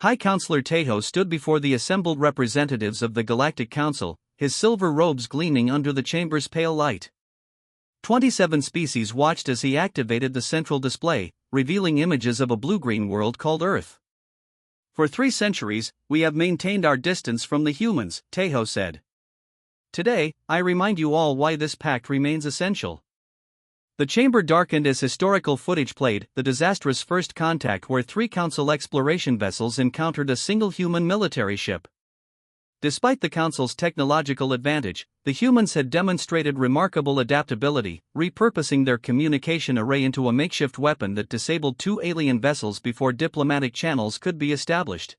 High Counselor Tejo stood before the assembled representatives of the Galactic Council, his silver robes gleaming under the chamber's pale light. 27 species watched as he activated the central display, revealing images of a blue-green world called Earth. For 3 centuries, we have maintained our distance from the humans, Tejo said. Today, I remind you all why this pact remains essential. The chamber darkened as historical footage played, the disastrous first contact where 3 Council exploration vessels encountered a single human military ship. Despite the Council's technological advantage, the humans had demonstrated remarkable adaptability, repurposing their communication array into a makeshift weapon that disabled 2 alien vessels before diplomatic channels could be established.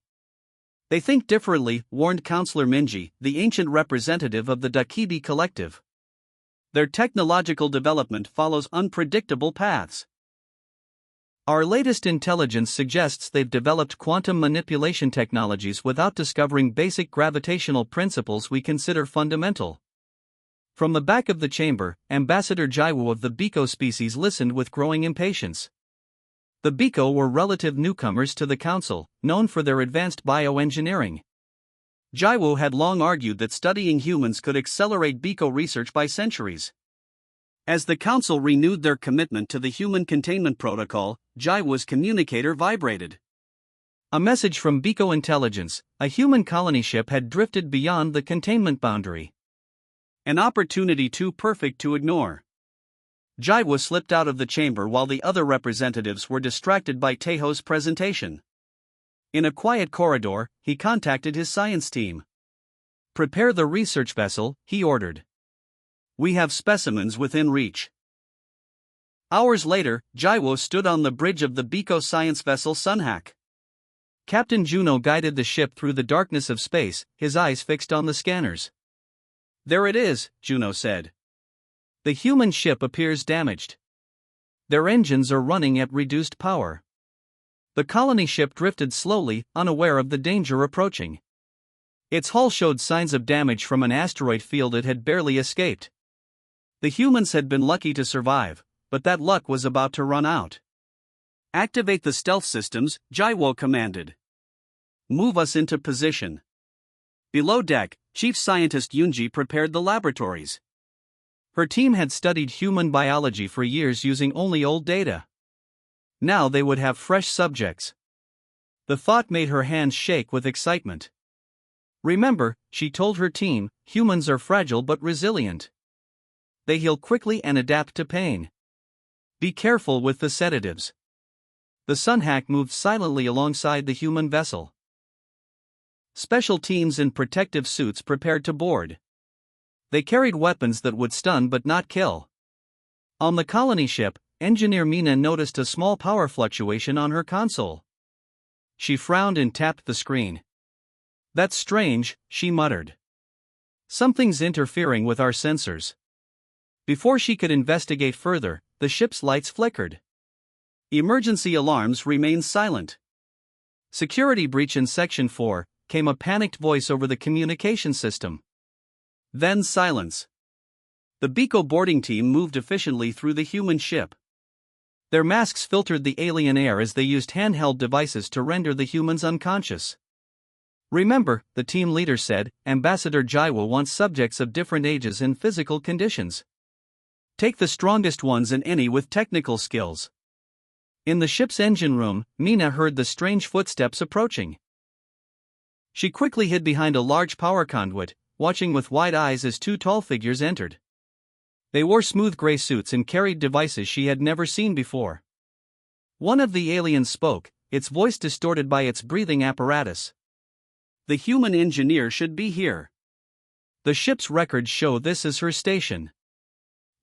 They think differently, warned Counselor Minji, the ancient representative of the Dakibi Collective. Their technological development follows unpredictable paths. Our latest intelligence suggests they've developed quantum manipulation technologies without discovering basic gravitational principles we consider fundamental. From the back of the chamber, Ambassador Jaiwu of the Biko species listened with growing impatience. The Biko were relative newcomers to the Council, known for their advanced bioengineering. Jaiwu had long argued that studying humans could accelerate Biko research by centuries. As the Council renewed their commitment to the Human Containment Protocol, Jaiwu's communicator vibrated. A message from Biko Intelligence, a human colony ship had drifted beyond the containment boundary. An opportunity too perfect to ignore. Jaiwu slipped out of the chamber while the other representatives were distracted by Tejo's presentation. In a quiet corridor, he contacted his science team. "Prepare the research vessel," he ordered. "We have specimens within reach." Hours later, Jaiwu stood on the bridge of the Biko science vessel Sunhack. Captain Juno guided the ship through the darkness of space, his eyes fixed on the scanners. "There it is," Juno said. "The human ship appears damaged. Their engines are running at reduced power." The colony ship drifted slowly, unaware of the danger approaching. Its hull showed signs of damage from an asteroid field it had barely escaped. The humans had been lucky to survive, but that luck was about to run out. "Activate the stealth systems," Jaiwu commanded. "Move us into position." Below deck, Chief Scientist Yunji prepared the laboratories. Her team had studied human biology for years using only old data. Now they would have fresh subjects. The thought made her hands shake with excitement. "Remember," she told her team, "humans are fragile but resilient. They heal quickly and adapt to pain. Be careful with the sedatives." The Sunhack moved silently alongside the human vessel. Special teams in protective suits prepared to board. They carried weapons that would stun but not kill. On the colony ship, Engineer Mina noticed a small power fluctuation on her console. She frowned and tapped the screen. "That's strange," she muttered. "Something's interfering with our sensors." Before she could investigate further, the ship's lights flickered. Emergency alarms remained silent. "Security breach in Section 4, came a panicked voice over the communication system. Then silence. The Biko boarding team moved efficiently through the human ship. Their masks filtered the alien air as they used handheld devices to render the humans unconscious. "Remember," the team leader said, "Ambassador Jaiwu wants subjects of different ages and physical conditions. Take the strongest ones and any with technical skills." In the ship's engine room, Mina heard the strange footsteps approaching. She quickly hid behind a large power conduit, watching with wide eyes as 2 tall figures entered. They wore smooth gray suits and carried devices she had never seen before. One of the aliens spoke, its voice distorted by its breathing apparatus. "The human engineer should be here. The ship's records show this is her station."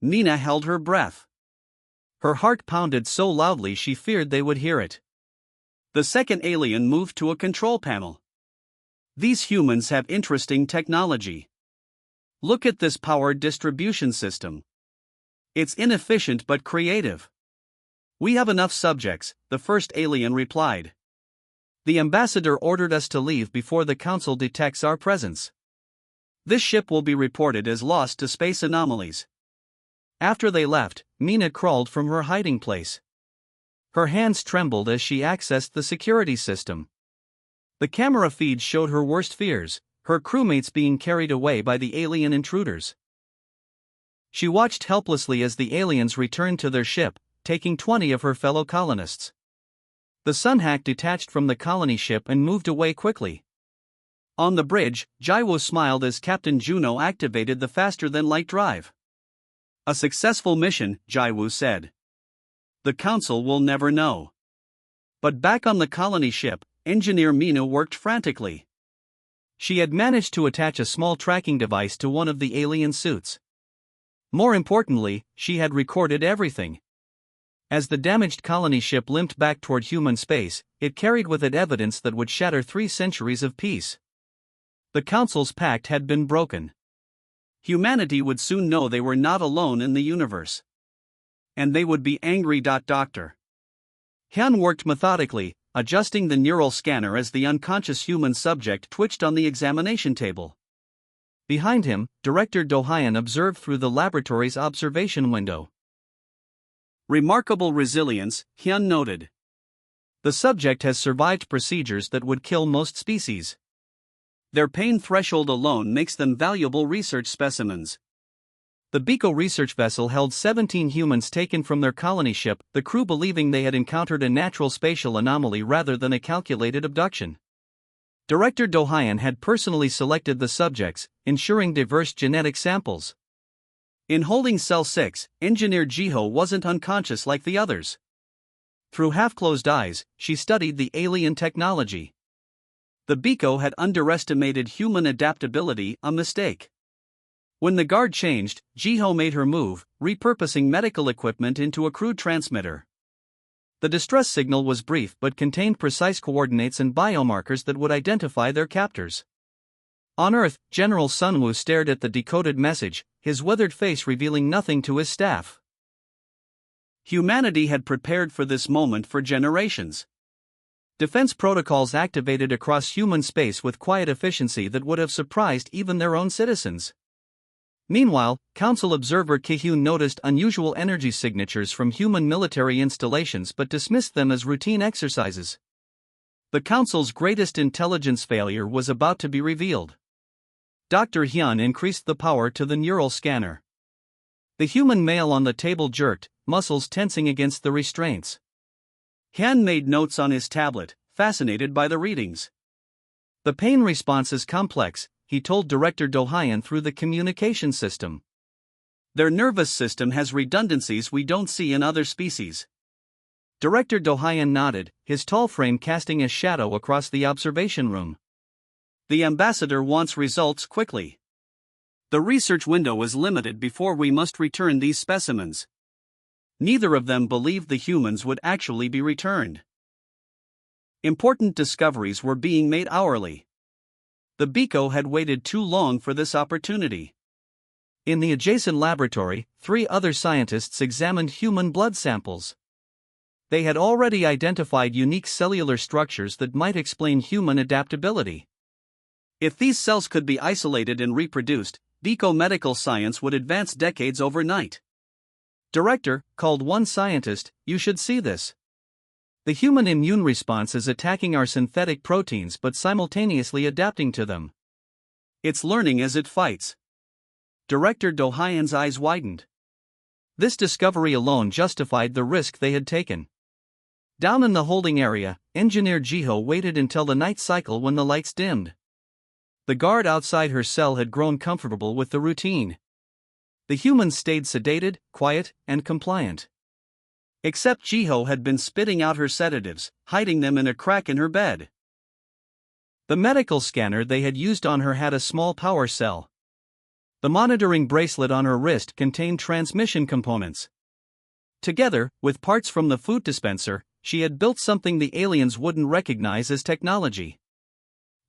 Mina held her breath. Her heart pounded so loudly she feared they would hear it. The second alien moved to a control panel. "These humans have interesting technology. Look at this power distribution system. It's inefficient but creative." "We have enough subjects," the first alien replied. "The ambassador ordered us to leave before the council detects our presence. This ship will be reported as lost to space anomalies." After they left, Mina crawled from her hiding place. Her hands trembled as she accessed the security system. The camera feed showed her worst fears, her crewmates being carried away by the alien intruders. She watched helplessly as the aliens returned to their ship, taking 20 of her fellow colonists. The Sunhack detached from the colony ship and moved away quickly. On the bridge, Jiwo smiled as Captain Juno activated the faster-than-light drive. "A successful mission," Jiwo said. "The Council will never know." But back on the colony ship, Engineer Mina worked frantically. She had managed to attach a small tracking device to one of the alien suits. More importantly, she had recorded everything. As the damaged colony ship limped back toward human space, it carried with it evidence that would shatter 3 centuries of peace. The Council's pact had been broken. Humanity would soon know they were not alone in the universe. And they would be angry. Dr. Hyun worked methodically, adjusting the neural scanner as the unconscious human subject twitched on the examination table. Behind him, Director Do-hyun observed through the laboratory's observation window. "Remarkable resilience," Hyun noted. "The subject has survived procedures that would kill most species. Their pain threshold alone makes them valuable research specimens." The Biko research vessel held 17 humans taken from their colony ship, the crew believing they had encountered a natural spatial anomaly rather than a calculated abduction. Director Do-hyun had personally selected the subjects, ensuring diverse genetic samples. In holding Cell 6, Engineer Jiho wasn't unconscious like the others. Through half-closed eyes, she studied the alien technology. The Biko had underestimated human adaptability, a mistake. When the guard changed, Jiho made her move, repurposing medical equipment into a crude transmitter. The distress signal was brief but contained precise coordinates and biomarkers that would identify their captors. On Earth, General Sunwoo stared at the decoded message, his weathered face revealing nothing to his staff. Humanity had prepared for this moment for generations. Defense protocols activated across human space with quiet efficiency that would have surprised even their own citizens. Meanwhile, Council observer Ki-hyun noticed unusual energy signatures from human military installations but dismissed them as routine exercises. The Council's greatest intelligence failure was about to be revealed. Dr. Hyun increased the power to the neural scanner. The human male on the table jerked, muscles tensing against the restraints. Hyun made notes on his tablet, fascinated by the readings. "The pain response is complex," he told Director Do-hyun through the communication system. "Their nervous system has redundancies we don't see in other species." Director Do-hyun nodded, his tall frame casting a shadow across the observation room. "The ambassador wants results quickly. The research window is limited before we must return these specimens." Neither of them believed the humans would actually be returned. Important discoveries were being made hourly. The Biko had waited too long for this opportunity. In the adjacent laboratory, 3 other scientists examined human blood samples. They had already identified unique cellular structures that might explain human adaptability. If these cells could be isolated and reproduced, Biko medical science would advance decades overnight. "Director," called one scientist, "you should see this. The human immune response is attacking our synthetic proteins but simultaneously adapting to them. It's learning as it fights." Director Do-hyun's eyes widened. This discovery alone justified the risk they had taken. Down in the holding area, Engineer Jiho waited until the night cycle when the lights dimmed. The guard outside her cell had grown comfortable with the routine. The humans stayed sedated, quiet, and compliant. Except Jiho had been spitting out her sedatives, hiding them in a crack in her bed. The medical scanner they had used on her had a small power cell. The monitoring bracelet on her wrist contained transmission components. Together, with parts from the food dispenser, she had built something the aliens wouldn't recognize as technology.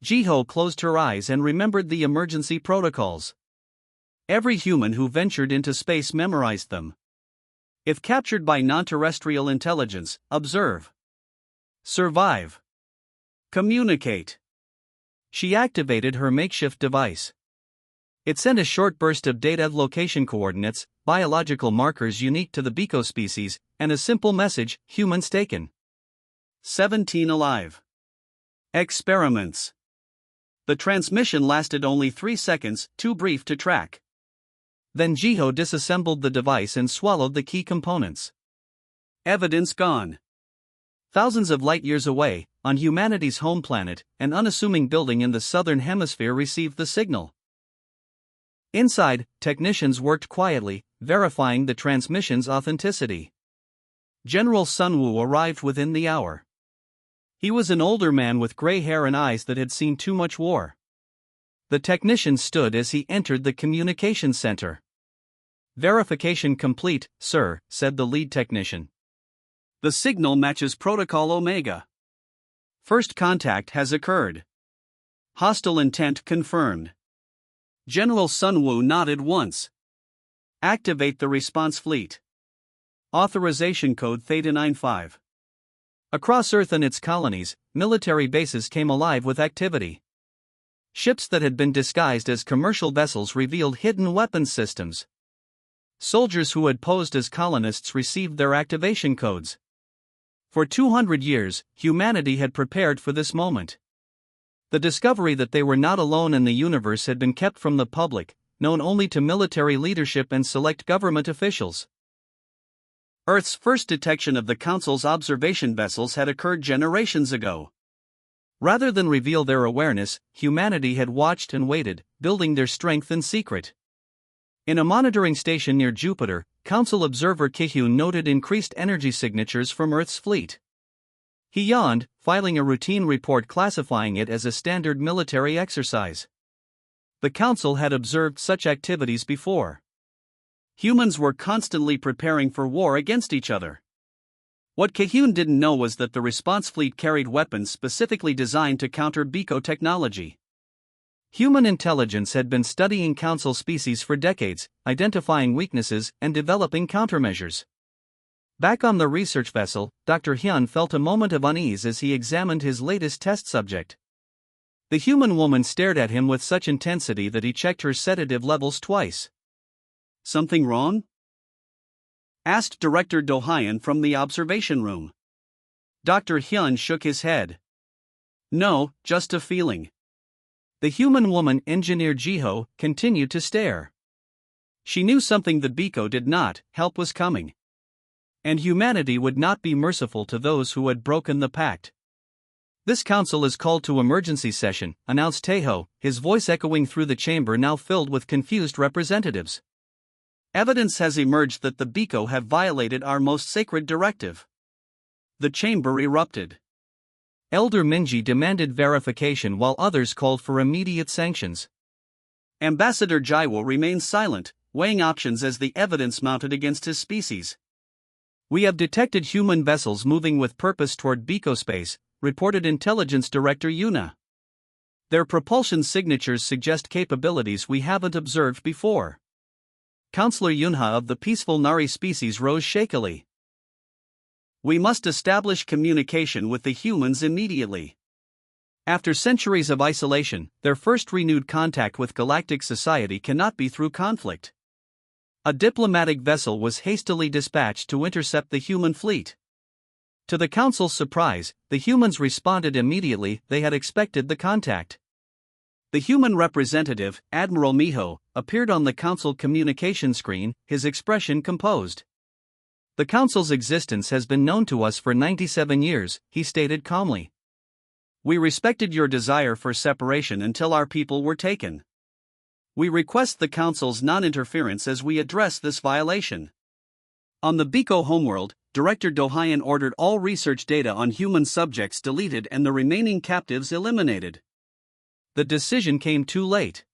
Jiho closed her eyes and remembered the emergency protocols. Every human who ventured into space memorized them. If captured by non-terrestrial intelligence, observe. Survive. Communicate. She activated her makeshift device. It sent a short burst of data: location coordinates, biological markers unique to the Biko species, and a simple message: humans taken. 17 alive. Experiments. The transmission lasted only 3 seconds, too brief to track. Then Jiho disassembled the device and swallowed the key components. Evidence gone. Thousands of light years away, on humanity's home planet, an unassuming building in the southern hemisphere received the signal. Inside, technicians worked quietly, verifying the transmission's authenticity. General Sunwoo arrived within the hour. He was an older man with gray hair and eyes that had seen too much war. The technician stood as he entered the communications center. "Verification complete, sir," said the lead technician. "The signal matches Protocol Omega. First contact has occurred. Hostile intent confirmed." General Sunwoo nodded once. "Activate the response fleet. Authorization code Theta 95. Across Earth and its colonies, military bases came alive with activity. Ships that had been disguised as commercial vessels revealed hidden weapons systems. Soldiers who had posed as colonists received their activation codes. For 200 years, humanity had prepared for this moment. The discovery that they were not alone in the universe had been kept from the public, known only to military leadership and select government officials. Earth's first detection of the Council's observation vessels had occurred generations ago. Rather than reveal their awareness, humanity had watched and waited, building their strength in secret. In a monitoring station near Jupiter, Council observer Ki-hyun noted increased energy signatures from Earth's fleet. He yawned, filing a routine report classifying it as a standard military exercise. The Council had observed such activities before. Humans were constantly preparing for war against each other. What Ki-hyun didn't know was that the response fleet carried weapons specifically designed to counter Biko technology. Human intelligence had been studying Council species for decades, identifying weaknesses and developing countermeasures. Back on the research vessel, Dr. Hyun felt a moment of unease as he examined his latest test subject. The human woman stared at him with such intensity that he checked her sedative levels twice. "Something wrong?" asked Director Do-hyun from the observation room. Dr. Hyun shook his head. "No, just a feeling." The human woman, Engineer Jiho, continued to stare. She knew something that Biko did not: help was coming. And humanity would not be merciful to those who had broken the pact. "This council is called to emergency session," announced Taeho, his voice echoing through the chamber now filled with confused representatives. "Evidence has emerged that the Biko have violated our most sacred directive." The chamber erupted. Elder Minji demanded verification while others called for immediate sanctions. Ambassador Jaiwo remained silent, weighing options as the evidence mounted against his species. "We have detected human vessels moving with purpose toward Biko space," reported Intelligence Director Yuna. "Their propulsion signatures suggest capabilities we haven't observed before." Counselor Yunha of the peaceful Nari species rose shakily. "We must establish communication with the humans immediately." After centuries of isolation, their first renewed contact with galactic society cannot be through conflict. A diplomatic vessel was hastily dispatched to intercept the human fleet. To the Council's surprise, the humans responded immediately. They had expected the contact. The human representative, Admiral Miho, appeared on the Council communication screen, his expression composed. "The Council's existence has been known to us for 97 years, he stated calmly. "We respected your desire for separation until our people were taken. We request the Council's non-interference as we address this violation." On the Biko homeworld, Director Do-hyun ordered all research data on human subjects deleted and the remaining captives eliminated. The decision came too late.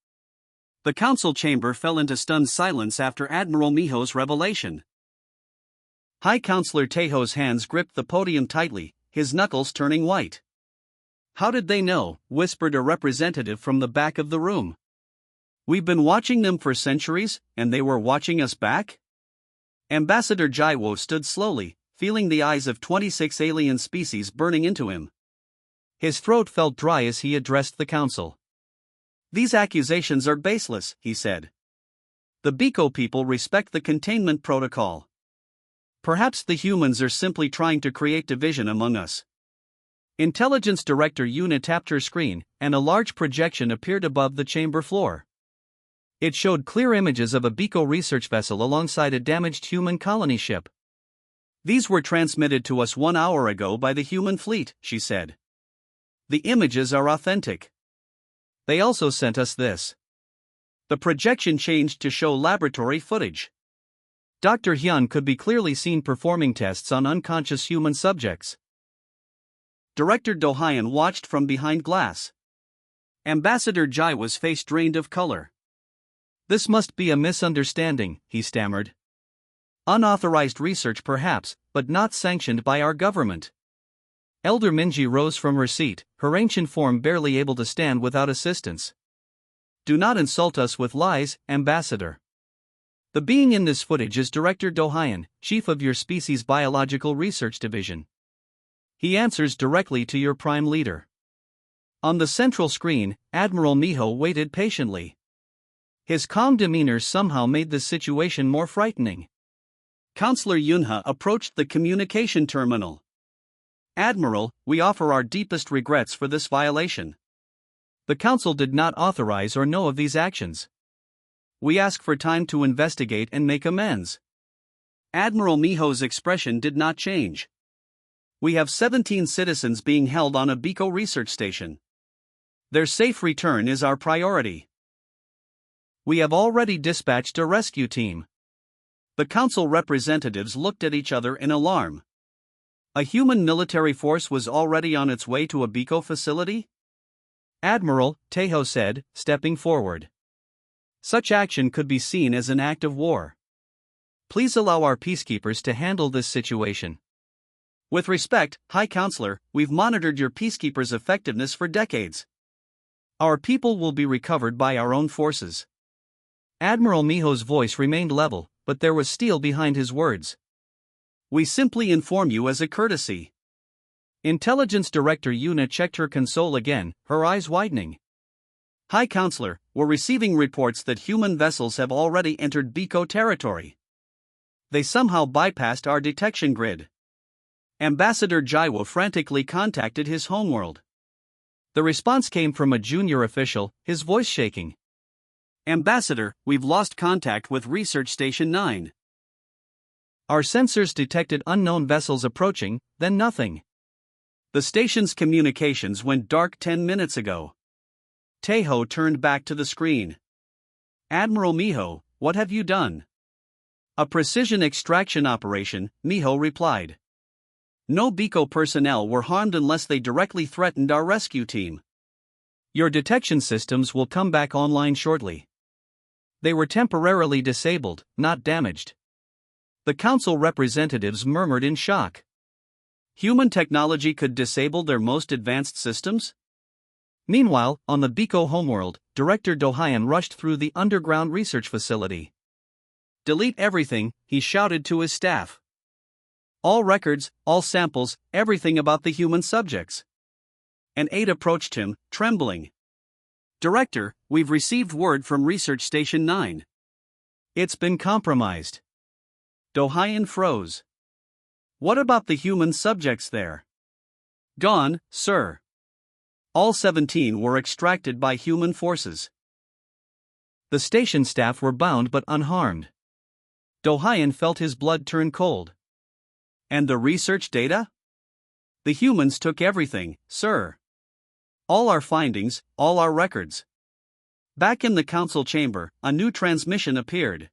The Council chamber fell into stunned silence after Admiral Miho's revelation. High Counselor Taeho's hands gripped the podium tightly, his knuckles turning white. "How did they know?" whispered a representative from the back of the room. "We've been watching them for centuries, and they were watching us back?" Ambassador Jaiwo stood slowly, feeling the eyes of 26 alien species burning into him. His throat felt dry as he addressed the Council. "These accusations are baseless," he said. "The Biko people respect the containment protocol. Perhaps the humans are simply trying to create division among us." Intelligence Director Yuna tapped her screen, and a large projection appeared above the chamber floor. It showed clear images of a Biko research vessel alongside a damaged human colony ship. "These were transmitted to us 1 hour ago by the human fleet," she said. "The images are authentic. They also sent us this." The projection changed to show laboratory footage. Dr. Hyun could be clearly seen performing tests on unconscious human subjects. Director Do Hyun watched from behind glass. Ambassador Jaiwa's face drained of color. "This must be a misunderstanding," he stammered. "Unauthorized research perhaps, but not sanctioned by our government." Elder Minji rose from her seat, her ancient form barely able to stand without assistance. "Do not insult us with lies, Ambassador. The being in this footage is Director Do Hyun, chief of your species' biological research division. He answers directly to your prime leader." On the central screen, Admiral Miho waited patiently. His calm demeanor somehow made the situation more frightening. Counselor Yunha approached the communication terminal. "Admiral, we offer our deepest regrets for this violation. The Council did not authorize or know of these actions. We ask for time to investigate and make amends." Admiral Miho's expression did not change. "We have 17 citizens being held on a Biko research station. Their safe return is our priority. We have already dispatched a rescue team." The Council representatives looked at each other in alarm. A human military force was already on its way to a Biko facility? "Admiral," Taeho said, stepping forward. "Such action could be seen as an act of war. Please allow our peacekeepers to handle this situation." "With respect, High Counselor, we've monitored your peacekeepers' effectiveness for decades. Our people will be recovered by our own forces." Admiral Miho's voice remained level, but there was steel behind his words. "We simply inform you as a courtesy." Intelligence Director Yuna checked her console again, her eyes widening. "High Counselor, we're receiving reports that human vessels have already entered Biko territory. They somehow bypassed our detection grid." Ambassador Jaiwa frantically contacted his homeworld. The response came from a junior official, his voice shaking. "Ambassador, we've lost contact with Research Station 9. Our sensors detected unknown vessels approaching, then nothing. The station's communications went dark 10 minutes ago." Taeho turned back to the screen. "Admiral Miho, what have you done?" "A precision extraction operation," Miho replied. "No Biko personnel were harmed unless they directly threatened our rescue team. Your detection systems will come back online shortly. They were temporarily disabled, not damaged." The Council representatives murmured in shock. Human technology could disable their most advanced systems? Meanwhile, on the Biko homeworld, Director Do Hyun rushed through the underground research facility. "Delete everything," he shouted to his staff. "All records, all samples, everything about the human subjects." An aide approached him, trembling. "Director, we've received word from Research Station 9. It's been compromised." Do Hyun froze. "What about the human subjects there?" "Gone, sir. All 17 were extracted by human forces." The station staff were bound but unharmed. Do Hyun felt his blood turn cold. "And the research data?" "The humans took everything, sir. All our findings, all our records." Back in the council chamber, a new transmission appeared.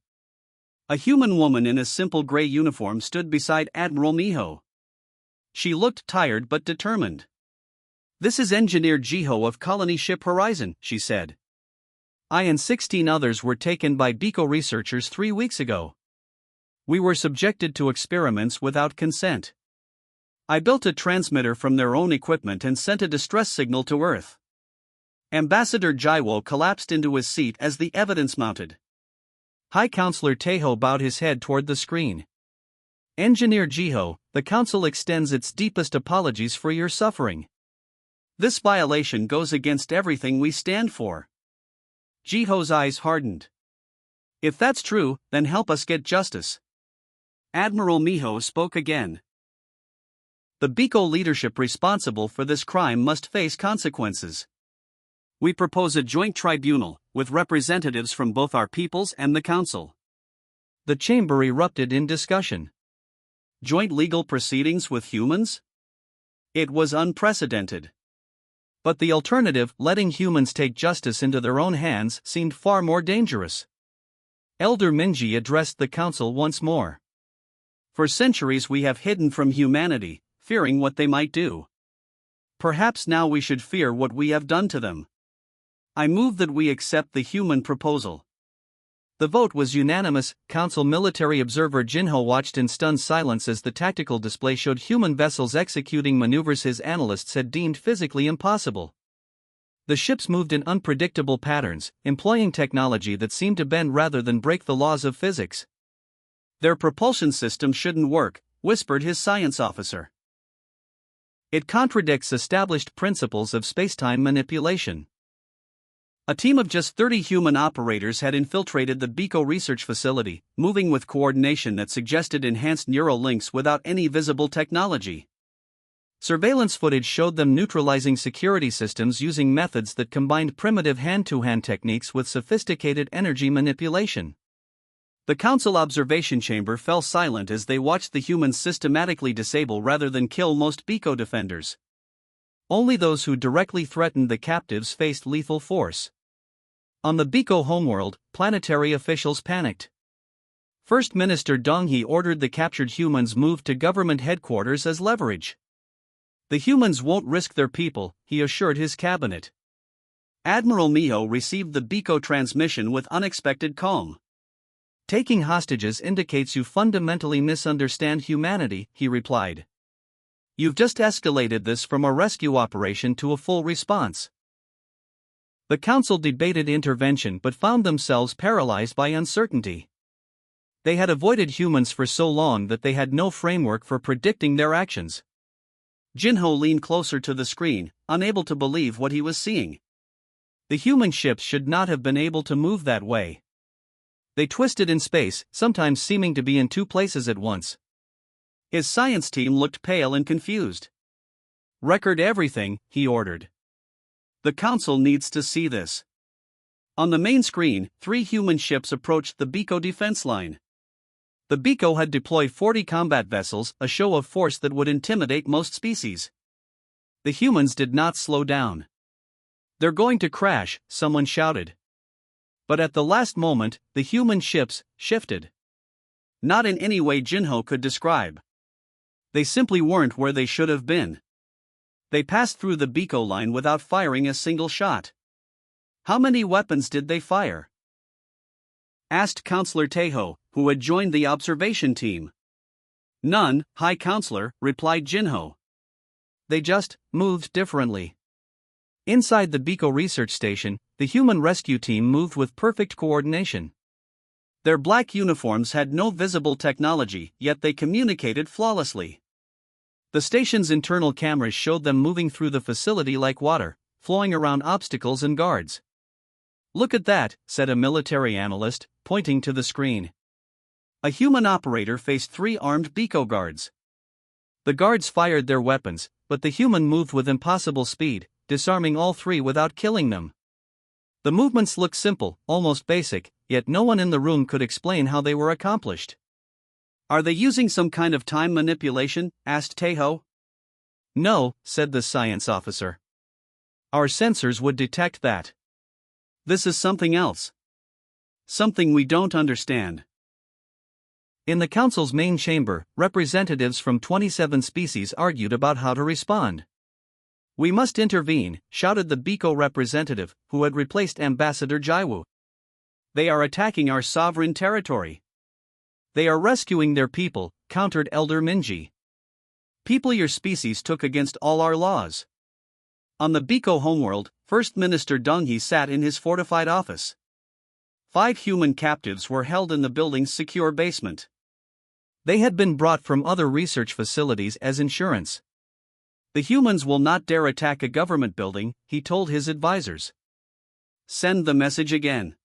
A human woman in a simple gray uniform stood beside Admiral Miho. She looked tired but determined. "This is Engineer Jiho of Colony Ship Horizon," she said. "I and 16 others were taken by Biko researchers 3 weeks ago. We were subjected to experiments without consent. I built a transmitter from their own equipment and sent a distress signal to Earth." Ambassador Jaiwo collapsed into his seat as the evidence mounted. High Counselor Taeho bowed his head toward the screen. "Engineer Jiho, the Council extends its deepest apologies for your suffering. This violation goes against everything we stand for." Jiho's eyes hardened. "If that's true, then help us get justice." Admiral Miho spoke again. The Biko leadership responsible for this crime must face consequences. We propose a joint tribunal, with representatives from both our peoples and the council. The chamber erupted in discussion. Joint legal proceedings with humans? It was unprecedented. But the alternative, letting humans take justice into their own hands, seemed far more dangerous. Elder Minji addressed the council once more. For centuries we have hidden from humanity, fearing what they might do. Perhaps now we should fear what we have done to them. I move that we accept the human proposal. The vote was unanimous. Council military observer Jinho watched in stunned silence as the tactical display showed human vessels executing maneuvers his analysts had deemed physically impossible. The ships moved in unpredictable patterns, employing technology that seemed to bend rather than break the laws of physics. Their propulsion system shouldn't work, whispered his science officer. It contradicts established principles of spacetime manipulation. A team of just 30 human operators had infiltrated the Biko research facility, moving with coordination that suggested enhanced neural links without any visible technology. Surveillance footage showed them neutralizing security systems using methods that combined primitive hand-to-hand techniques with sophisticated energy manipulation. The council observation chamber fell silent as they watched the humans systematically disable rather than kill most Biko defenders. Only those who directly threatened the captives faced lethal force. On the Biko homeworld, planetary officials panicked. First Minister Donghi ordered the captured humans moved to government headquarters as leverage. The humans won't risk their people, he assured his cabinet. Admiral Miho received the Biko transmission with unexpected calm. Taking hostages indicates you fundamentally misunderstand humanity, he replied. You've just escalated this from a rescue operation to a full response. The council debated intervention but found themselves paralyzed by uncertainty. They had avoided humans for so long that they had no framework for predicting their actions. Jinho leaned closer to the screen, unable to believe what he was seeing. The human ships should not have been able to move that way. They twisted in space, sometimes seeming to be in two places at once. His science team looked pale and confused. Record everything, he ordered. The council needs to see this. On the main screen, 3 human ships approached the Biko defense line. The Biko had deployed 40 combat vessels, a show of force that would intimidate most species. The humans did not slow down. They're going to crash, someone shouted. But at the last moment, the human ships shifted. Not in any way Jinho could describe. They simply weren't where they should have been. They passed through the Biko line without firing a single shot. How many weapons did they fire? Asked Counselor Teiho, who had joined the observation team. None, High Counselor, replied Jinho. They just moved differently. Inside the Biko research station, the human rescue team moved with perfect coordination. Their black uniforms had no visible technology, yet they communicated flawlessly. The station's internal cameras showed them moving through the facility like water, flowing around obstacles and guards. Look at that, said a military analyst, pointing to the screen. A human operator faced 3 armed Biko guards. The guards fired their weapons, but the human moved with impossible speed, disarming all 3 without killing them. The movements looked simple, almost basic, yet no one in the room could explain how they were accomplished. Are they using some kind of time manipulation? Asked Teiho. No, said the science officer. Our sensors would detect that. This is something else. Something we don't understand. In the council's main chamber, representatives from 27 species argued about how to respond. We must intervene, shouted the Biko representative, who had replaced Ambassador Jaiwu. They are attacking our sovereign territory. They are rescuing their people, countered Elder Minji. People your species took against all our laws. On the Biko homeworld, First Minister Donghi sat in his fortified office. 5 human captives were held in the building's secure basement. They had been brought from other research facilities as insurance. The humans will not dare attack a government building, he told his advisors. Send the message again.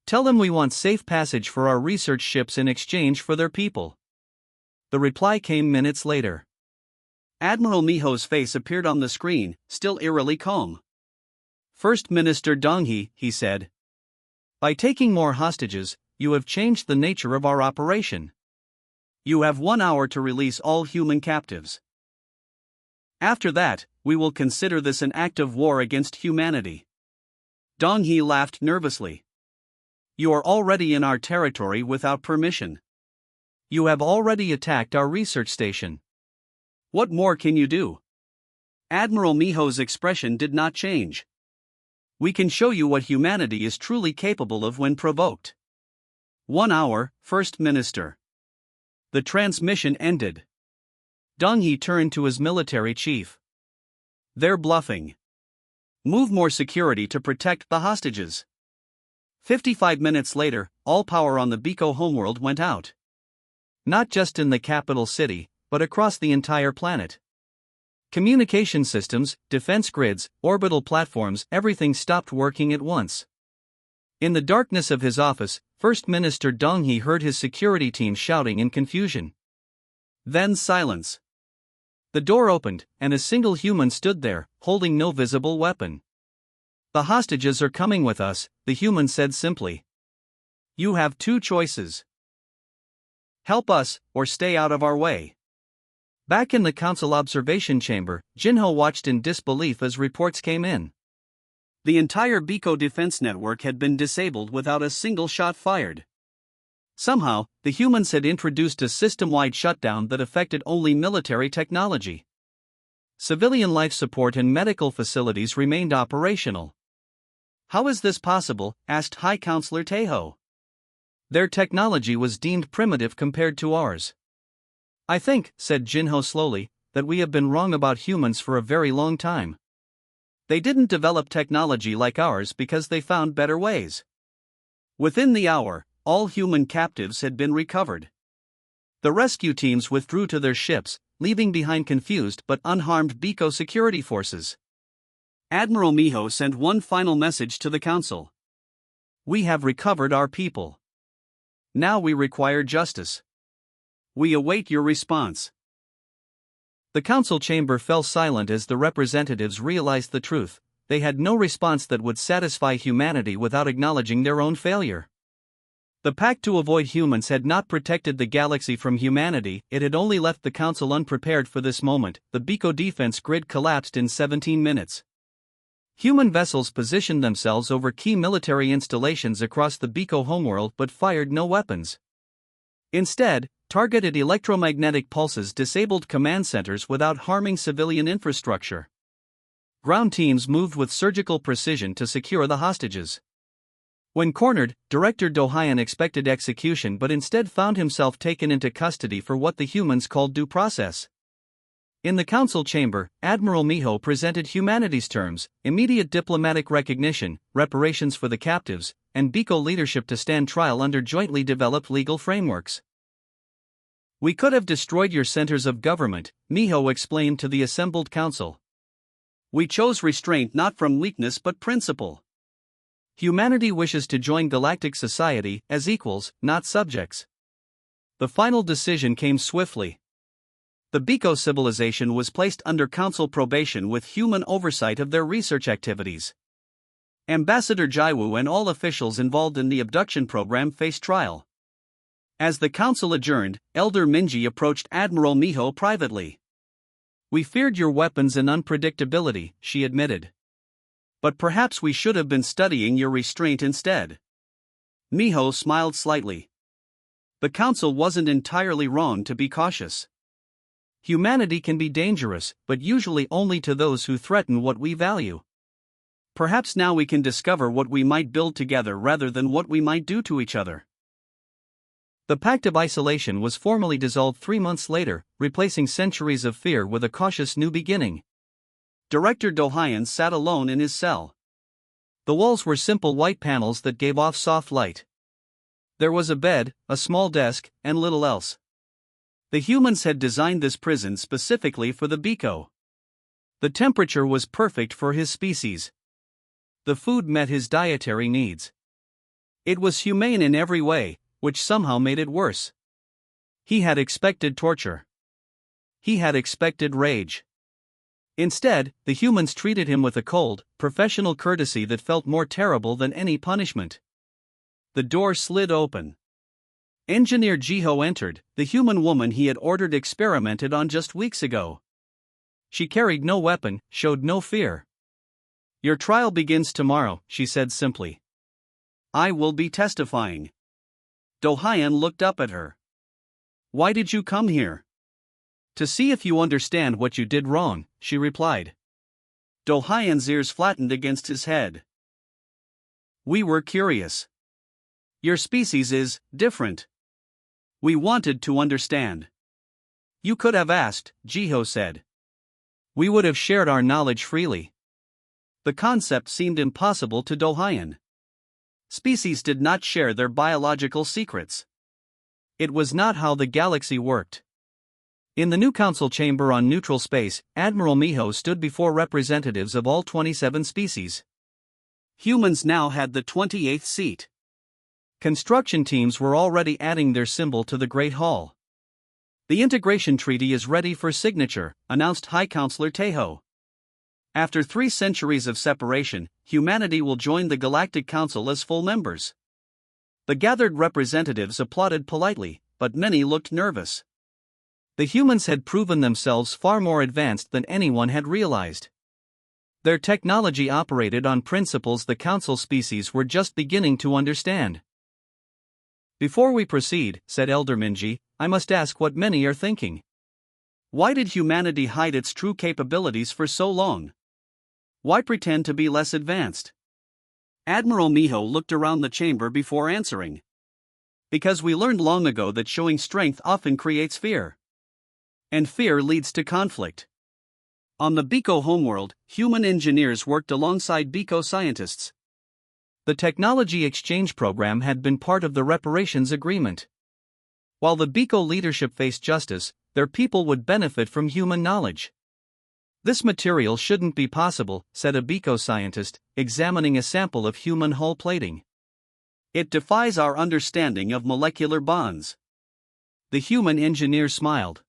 Tell them we want safe passage for our research ships in exchange for their people. The reply came minutes later. Admiral Miho's face appeared on the screen, still eerily calm. First Minister Donghe, he said. By taking more hostages, you have changed the nature of our operation. You have 1 hour to release all human captives. After that, we will consider this an act of war against humanity. Donghe laughed nervously. You are already in our territory without permission. You have already attacked our research station. What more can you do? Admiral Miho's expression did not change. We can show you what humanity is truly capable of when provoked. 1 hour, First Minister. The transmission ended. Donghe turned to his military chief. They're bluffing. Move more security to protect the hostages. 55 minutes later, all power on the Biko homeworld went out. Not just in the capital city, but across the entire planet. Communication systems, defense grids, orbital platforms, everything stopped working at once. In the darkness of his office, First Minister Donghe heard his security team shouting in confusion. Then silence. The door opened, and a single human stood there, holding no visible weapon. The hostages are coming with us, the human said simply. You have 2 choices. Help us, or stay out of our way. Back in the council observation chamber, Jinho watched in disbelief as reports came in. The entire Biko defense network had been disabled without a single shot fired. Somehow, the humans had introduced a system-wide shutdown that affected only military technology. Civilian life support and medical facilities remained operational. How is this possible? Asked High Counselor Teiho. Their technology was deemed primitive compared to ours. I think, said Jinho slowly, that we have been wrong about humans for a very long time. They didn't develop technology like ours because they found better ways. Within the hour, all human captives had been recovered. The rescue teams withdrew to their ships, leaving behind confused but unharmed Biko security forces. Admiral Miho sent one final message to the council. We have recovered our people. Now we require justice. We await your response. The council chamber fell silent as the representatives realized the truth. They had no response that would satisfy humanity without acknowledging their own failure. The Pact to avoid humans had not protected the galaxy from humanity, it had only left the council unprepared for this moment. The Biko defense grid collapsed in 17 minutes. Human vessels positioned themselves over key military installations across the Biko homeworld but fired no weapons. Instead, targeted electromagnetic pulses disabled command centers without harming civilian infrastructure. Ground teams moved with surgical precision to secure the hostages. When cornered, Director Dohayan expected execution but instead found himself taken into custody for what the humans called due process. In the council chamber, Admiral Miho presented humanity's terms: immediate diplomatic recognition, reparations for the captives, and Biko leadership to stand trial under jointly developed legal frameworks. We could have destroyed your centers of government, Miho explained to the assembled council. We chose restraint not from weakness but principle. Humanity wishes to join galactic society as equals, not subjects. The final decision came swiftly. The Biko civilization was placed under council probation with human oversight of their research activities. Ambassador Jaiwu and all officials involved in the abduction program faced trial. As the council adjourned, Elder Minji approached Admiral Miho privately. We feared your weapons and unpredictability, she admitted. But perhaps we should have been studying your restraint instead. Miho smiled slightly. The council wasn't entirely wrong to be cautious. Humanity can be dangerous, but usually only to those who threaten what we value. Perhaps now we can discover what we might build together rather than what we might do to each other. The Pact of Isolation was formally dissolved 3 months later, replacing centuries of fear with a cautious new beginning. Director Dohayan sat alone in his cell. The walls were simple white panels that gave off soft light. There was a bed, a small desk, and little else. The humans had designed this prison specifically for the Biko. The temperature was perfect for his species. The food met his dietary needs. It was humane in every way, which somehow made it worse. He had expected torture. he had expected rage. Instead, the humans treated him with a cold, professional courtesy that felt more terrible than any punishment. The door slid open. Engineer Jiho entered, the human woman he had ordered experimented on just weeks ago. She carried no weapon, showed no fear. "Your trial begins tomorrow," she said simply. "I will be testifying." Do-Hyeon looked up at her. "Why did you come here?" "To see if you understand what you did wrong," she replied. Do-Hyeon's ears flattened against his head. "We were curious. Your species is different. We wanted to understand." "You could have asked," Jiho said. "We would have shared our knowledge freely." The concept seemed impossible to Do-Hyeon. Species did not share their biological secrets. It was not how the galaxy worked. In the new council chamber on neutral space, Admiral Miho stood before representatives of all 27 species. Humans now had the 28th seat. Construction teams were already adding their symbol to the Great Hall. "The integration treaty is ready for signature," announced High Counselor Taeho. "After 3 centuries of separation, humanity will join the Galactic Council as full members." The gathered representatives applauded politely, but many looked nervous. The humans had proven themselves far more advanced than anyone had realized. Their technology operated on principles the Council species were just beginning to understand. "Before we proceed," said Elder Minji, "I must ask what many are thinking. Why did humanity hide its true capabilities for so long? Why pretend to be less advanced?" Admiral Miho looked around the chamber before answering. "Because we learned long ago that showing strength often creates fear. And fear leads to conflict." On the Biko homeworld, human engineers worked alongside Biko scientists. The technology exchange program had been part of the reparations agreement. While the Biko leadership faced justice, their people would benefit from human knowledge. "This material shouldn't be possible," said a Biko scientist, examining a sample of human hull plating. "It defies our understanding of molecular bonds." The human engineer smiled.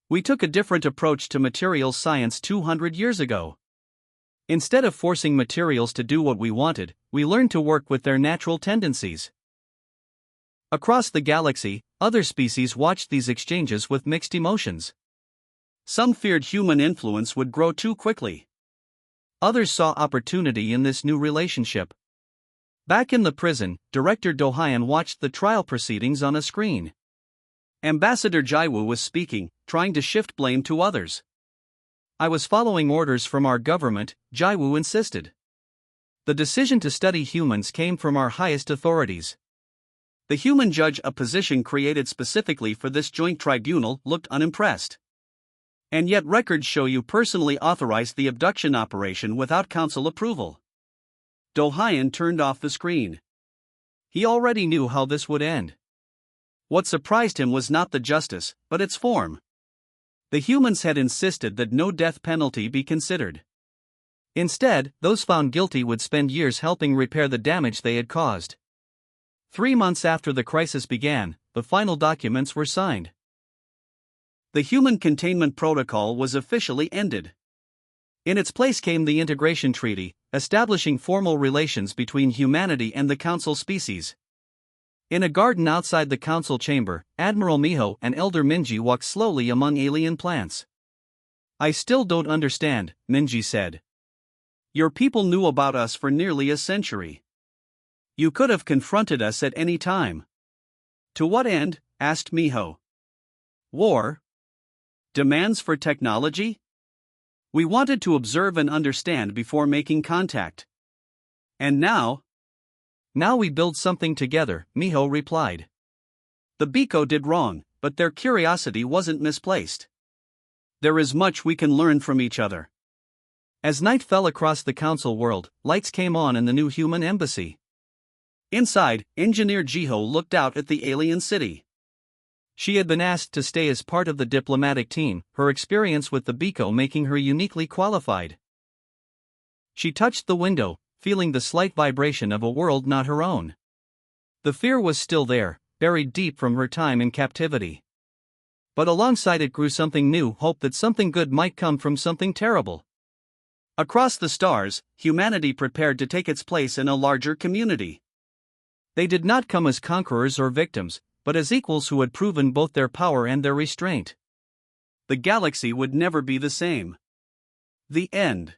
"We took a different approach to materials science 200 years ago. Instead of forcing materials to do what we wanted, we learned to work with their natural tendencies." Across the galaxy, other species watched these exchanges with mixed emotions. Some feared human influence would grow too quickly. Others saw opportunity in this new relationship. Back in the prison, Director Do-Hyeon watched the trial proceedings on a screen. Ambassador Jaiwoo was speaking, trying to shift blame to others. "I was following orders from our government," Jaiwoo insisted. "The decision to study humans came from our highest authorities." The human judge, a position created specifically for this joint tribunal, looked unimpressed. "And yet records show you personally authorized the abduction operation without council approval." Do-Hyeon turned off the screen. He already knew how this would end. What surprised him was not the justice, but its form. The humans had insisted that no death penalty be considered. Instead, those found guilty would spend years helping repair the damage they had caused. 3 months after the crisis began, the final documents were signed. The Human Containment Protocol was officially ended. In its place came the Integration Treaty, establishing formal relations between humanity and the Council species. In a garden outside the Council chamber, Admiral Miho and Elder Minji walked slowly among alien plants. "I still don't understand," Minji said. "Your people knew about us for nearly a century. You could have confronted us at any time." "To what end?" asked Miho. "War? Demands for technology? We wanted to observe and understand before making contact. And now?" "Now we build something together," Miho replied. "The Biko did wrong, but their curiosity wasn't misplaced. There is much we can learn from each other." As night fell across the Council world, lights came on in the new human embassy. Inside, Engineer Jiho looked out at the alien city. She had been asked to stay as part of the diplomatic team, her experience with the Biko making her uniquely qualified. She touched the window, feeling the slight vibration of a world not her own. The fear was still there, buried deep from her time in captivity. But alongside it grew something new, hope that something good might come from something terrible. Across the stars, humanity prepared to take its place in a larger community. They did not come as conquerors or victims, but as equals who had proven both their power and their restraint. The galaxy would never be the same. The end.